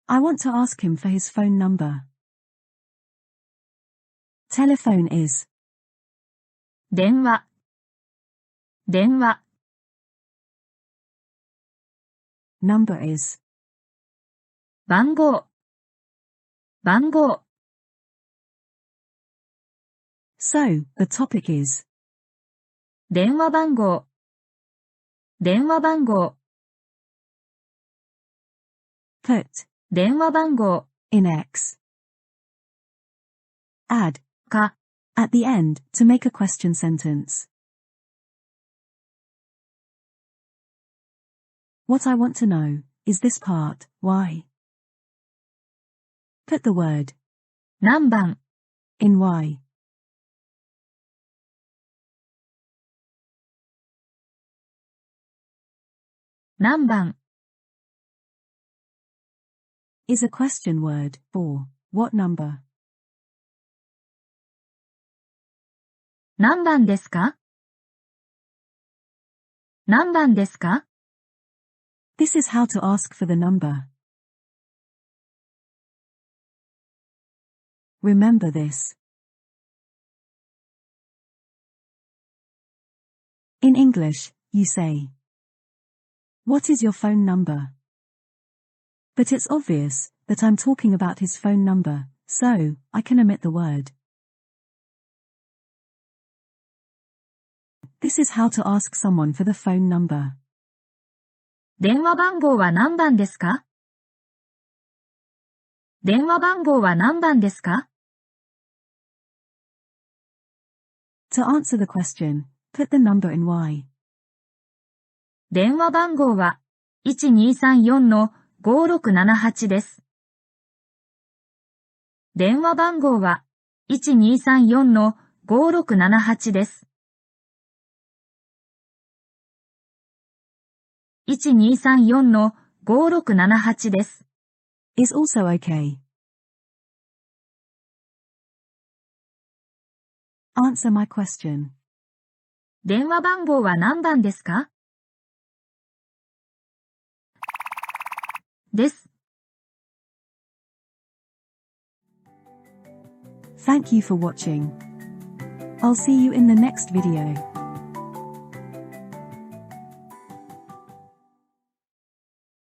I want to ask him for his phone number. Telephone is 電話、電話、number is 番号、番号。So, the topic is 電話番号、電話番号、put 電話番号、in X. Add か、at the end to make a question sentence. What I want to know is this part, why? Put the word 何番、in why.「何番」 is a question word for what number. 何番ですか？何番ですか？ This is how to ask for the number. Remember this. In English, you say, "What is your phone number?" But it's obvious that I'm talking about his phone number, so I can omit the word. This is how to ask someone for the phone number. 電話番号は何番ですか？電話番号は何番ですか？ To answer the question, put the number in why. 電話番号は1234-5678です。電話番号は1234-5678です。1234-5678です。Is also okay. Answer my question. 電話番号は何番ですか？です。Thank you for watching. I'll see you in the next video.